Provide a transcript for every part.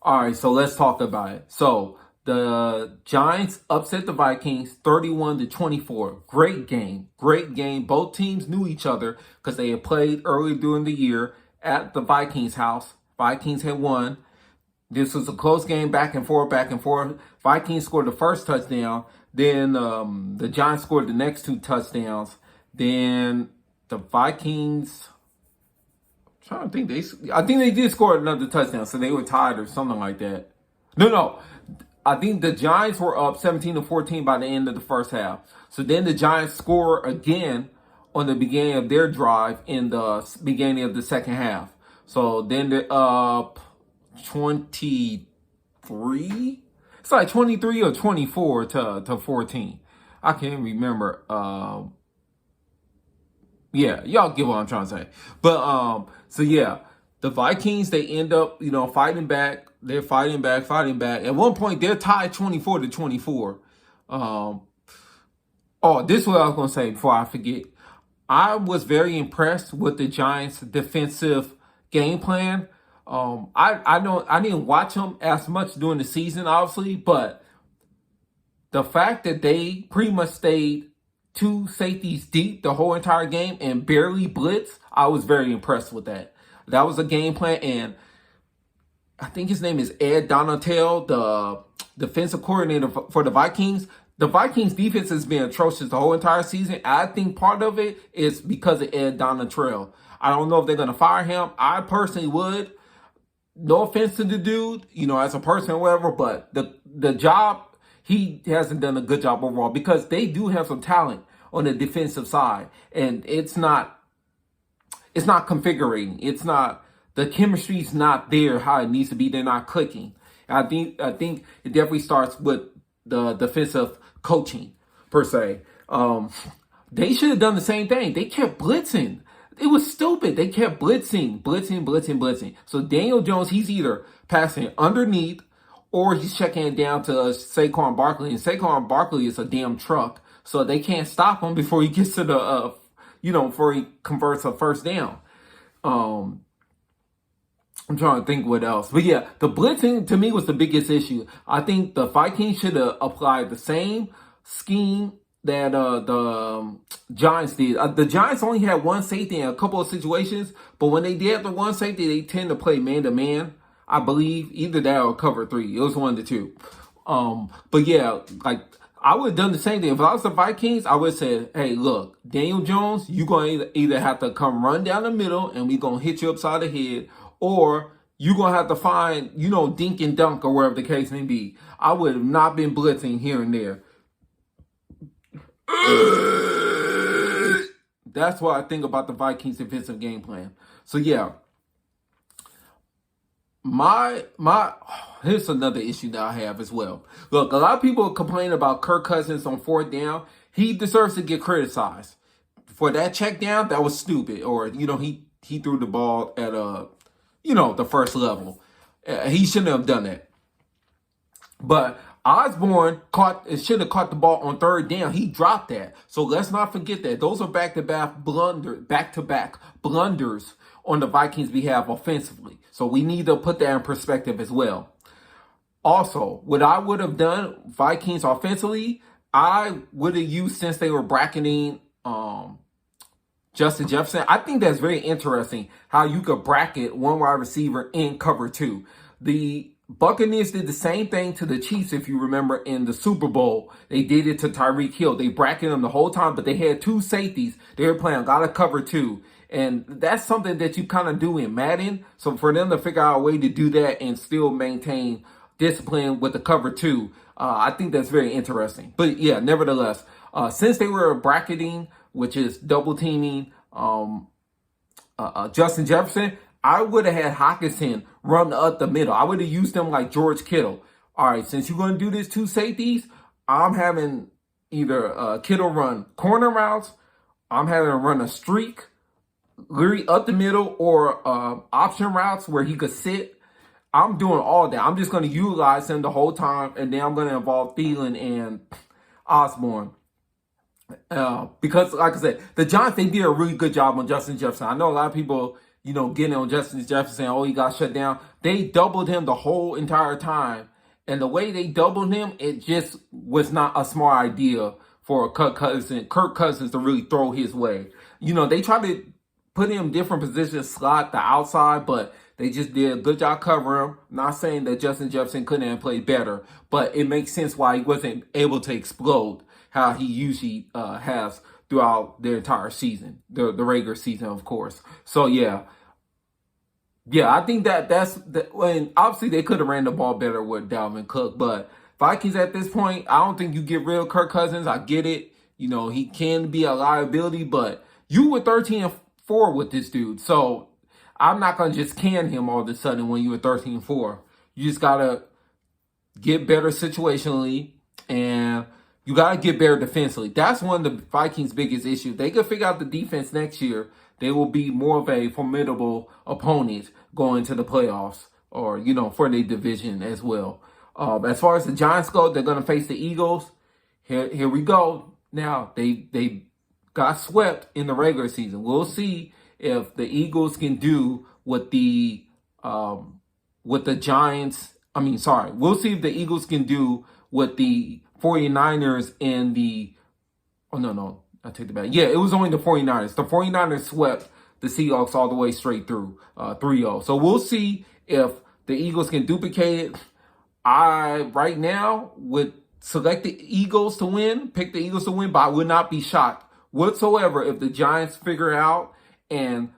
All right, so let's talk about it. So the Giants upset the Vikings 31-24. Great game. Great game. Both teams knew each other because they had played early during the year at the Vikings house. Vikings had won. This was a close game, back and forth, back and forth. Vikings scored the first touchdown. Then the Giants scored the next two touchdowns. Then the Vikings, I think they did score another touchdown, so they were tied or something like that. No. I think the Giants were up 17-14 by the end of the first half. So then the Giants score again on the beginning of their drive in the beginning of the second half. So then they're up 23. It's like 23 or 24 to 14. I can't remember. Yeah, y'all get what I'm trying to say. But so yeah, the Vikings, they end up, fighting back. They're fighting back. At one point, they're tied 24-24. This is what I was gonna say before I forget. I was very impressed with the Giants' defensive game plan. I didn't watch them as much during the season, obviously, but the fact that they pretty much stayed two safeties deep the whole entire game and barely blitz, I was very impressed with that. That was a game plan, and I think his name is Ed Donatel, the defensive coordinator for the Vikings. The Vikings defense has been atrocious the whole entire season. I think part of it is because of Ed Donatel. I don't know if they're going to fire him. I personally would. No offense to the dude, as a person or whatever, but the job, he hasn't done a good job overall because they do have some talent on the defensive side, and it's not configuring. It's not, the chemistry's not there how it needs to be. They're not clicking. I think it definitely starts with the defensive coaching per se. They should have done the same thing. They kept blitzing. It was stupid. They kept blitzing. So Daniel Jones, he's either passing underneath or he's checking it down to Saquon Barkley. And Saquon Barkley is a damn truck. So they can't stop him before he gets to the, before he converts a first down. I'm trying to think what else. But yeah, the blitzing to me was the biggest issue. I think the Vikings should have applied the same scheme that the Giants did. The Giants only had one safety in a couple of situations, but when they did the one safety, they tend to play man-to-man, I believe. Either that or cover three. It was one of the two. But yeah, like, I would have done the same thing. If I was the Vikings, I would have said, hey, look, Daniel Jones, you're going to either have to come run down the middle and we're going to hit you upside the head, or you're going to have to find, dink and dunk or wherever the case may be. I would have not been blitzing here and there. That's what I think about the Vikings defensive game plan. So yeah, here's another issue that I have as well. Look, a lot of people complain about Kirk Cousins on fourth down. He deserves to get criticized for that check down. That was stupid. Or he threw the ball at the first level. He shouldn't have done that. But Osborne should have caught the ball on third down. He dropped that. So let's not forget that. Those are back-to-back blunders on the Vikings' behalf offensively. So we need to put that in perspective as well. Also, what I would have done, Vikings offensively, I would have used, since they were bracketing Justin Jefferson. I think that's very interesting how you could bracket one wide receiver in cover two. The Buccaneers did the same thing to the Chiefs, if you remember, in the Super Bowl. They did it to Tyreek Hill. They bracketed him the whole time, but they had two safeties. They were playing gotta cover two. And that's something that you kind of do in Madden. So for them to figure out a way to do that and still maintain discipline with the cover two, I think that's very interesting. But yeah, nevertheless, since they were bracketing, which is double teaming Justin Jefferson, I would have had Hawkinson run up the middle. I would have used them like George Kittle. All right, since you're going to do this two safeties, I'm having either Kittle run corner routes, I'm having him run a streak, literally up the middle, or option routes where he could sit. I'm doing all that. I'm just going to utilize him the whole time, and then I'm going to involve Thielen and Osborne. Because, like I said, the Giants, they did a really good job on Justin Jefferson. I know a lot of people getting on Justin Jefferson. Oh, he got shut down. They doubled him the whole entire time. And the way they doubled him, it just was not a smart idea for Kirk Cousins to really throw his way. They tried to put him in different positions, slot the outside, but they just did a good job covering him. Not saying that Justin Jefferson couldn't have played better, but it makes sense why he wasn't able to explode how he usually has throughout the entire season, the regular season, of course. So, yeah, I think when obviously they could have ran the ball better with Dalvin Cook, but Vikings at this point, I don't think you get rid of Kirk Cousins. I get it. He can be a liability, but you were 13-4 with this dude. So I'm not going to just can him all of a sudden when you were 13-4. You just got to get better situationally, and you got to get better defensively. That's one of the Vikings' biggest issues. They can figure out the defense next year. They will be more of a formidable opponent going to the playoffs or, for their division as well. As far as the Giants go, they're going to face the Eagles. Here we go. Now, they got swept in the regular season. We'll see if the Eagles can do what the Giants, we'll see if the Eagles can do what the 49ers and I take it back. Yeah, it was only the 49ers. The 49ers swept the Seahawks all the way straight through 3-0. So we'll see if the Eagles can duplicate it. I, right now, would select the Eagles to win, pick the Eagles to win, but I would not be shocked whatsoever if the Giants figure it out and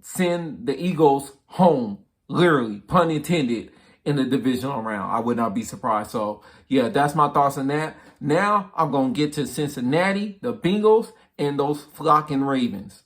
send the Eagles home, literally, pun intended, in the divisional round. I would not be surprised. So, yeah, that's my thoughts on that. Now, I'm going to get to Cincinnati, the Bengals, and those flocking Ravens.